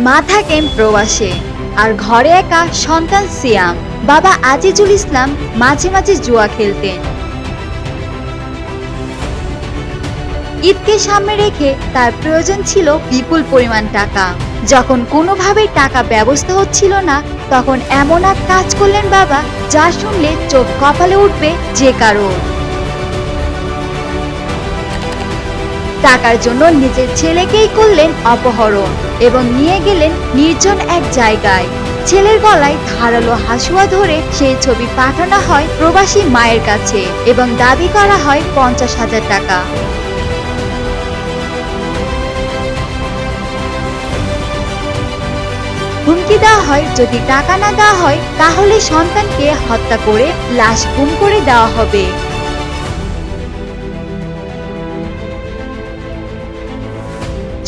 মা থাকেন প্রবাসে আর ঘরে একা সন্তান সিয়াম। বাবা আজিজুল ইসলাম মাঝে মাঝে জুয়া খেলতেন। ঈদকে সামনে রেখে তার প্রয়োজন ছিল বিপুল পরিমাণ টাকা। যখন কোনোভাবেই টাকা ব্যবস্থা হচ্ছিল না, তখন এমন এক কাজ করলেন বাবা, যা শুনলে চোখ কপালে উঠবে যে কারোর। টাকার জন্য নিজের ছেলেকেই করলেন অপহরণ এবং নিয়ে গেলেন নির্জন এক জায়গায়। ছেলের গলায় ধারালো হাসুয়া ধরে সেই ছবি পাঠানো হয় প্রবাসী মায়ের কাছে এবং দাবি করা হয় 50,000 টাকা। হুমকি দেওয়া হয়, যদি টাকা না দেওয়া হয় তাহলে সন্তানকে হত্যা করে লাশ গুম করে দেওয়া হবে।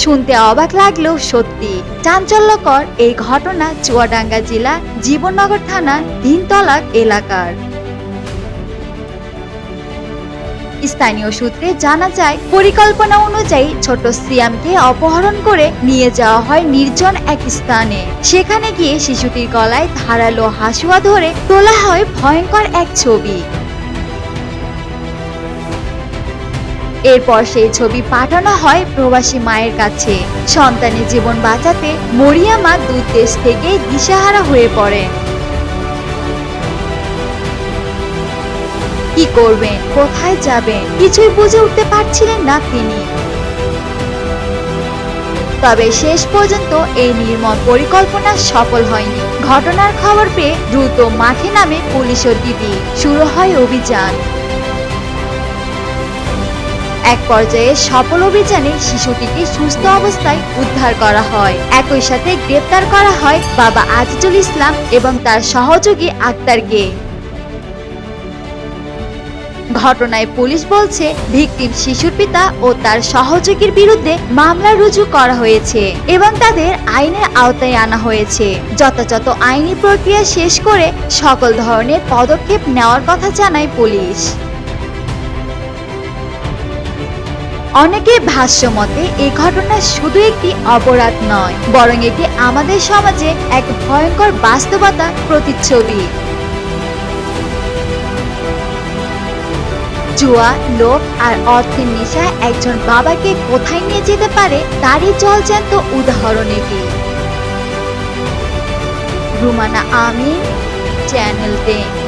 শুনতে অবাক লাগলেও সত্যি। চাঞ্চল্যকর এই ঘটনা চুয়াডাঙ্গা জেলা জীবননগর থানা দিনতলাক এলাকার। স্থানীয় সূত্রে জানা যায়, পরিকল্পনা অনুযায়ী ছোট সিয়ামকে অপহরণ করে নিয়ে যাওয়া হয় নির্জন এক স্থানে। সেখানে গিয়ে শিশুটির গলায় ধারালো হাসুয়া ধরে তোলা হয় ভয়ঙ্কর এক ছবি। এরপর সেই ছবি পাঠানো হয় প্রবাসী মায়ের কাছে। সন্তানের জীবন বাঁচাতে মরিয়া মা দূর দেশ থেকে দিশাহারা হয়ে পড়েন। কি করবেন, কোথায় যাবেন, কিছুই বুঝে উঠতে পারছিলেন না তিনি। তবে শেষ পর্যন্ত এই নির্মম পরিকল্পনা সফল হয়নি। ঘটনার খবর পেয়ে দ্রুত মাঠে নামে পুলিশ ও ডিবি। শুরু হয় অভিযান। এক পর্যায়ে সফল অভিযানে শিশুটিকে সুস্থ অবস্থায় উদ্ধার করা হয়। একই সাথে গ্রেপ্তার করা হয় বাবা আজিজুল ইসলাম এবং তার সহযোগী আক্তারকে। ঘটনায় পুলিশ বলছে, ভিকটিম শিশুর পিতা ও তার সহযোগীর বিরুদ্ধে মামলা রুজু করা হয়েছে এবং তাদের আইনের আওতায় আনা হয়েছে। যথাযথ আইনি প্রক্রিয়া শেষ করে সকল ধরনের পদক্ষেপ নেওয়ার কথা জানায় পুলিশ। অনেকের ভাষ্য মতে এই ঘটনা শুধু একটি অপরাধ নয়, বরং এটি আমাদের সমাজে এক ভয়ঙ্কর বাস্তবতা প্রতিচ্ছবি। জুয়া, লোভ আর অর্থের নেশায় একজন বাবাকে কোথায় নিয়ে যেতে পারে তারই জলজ্যান্ত উদাহরণ এটি। রুমানা আমিন, চ্যানেল 10।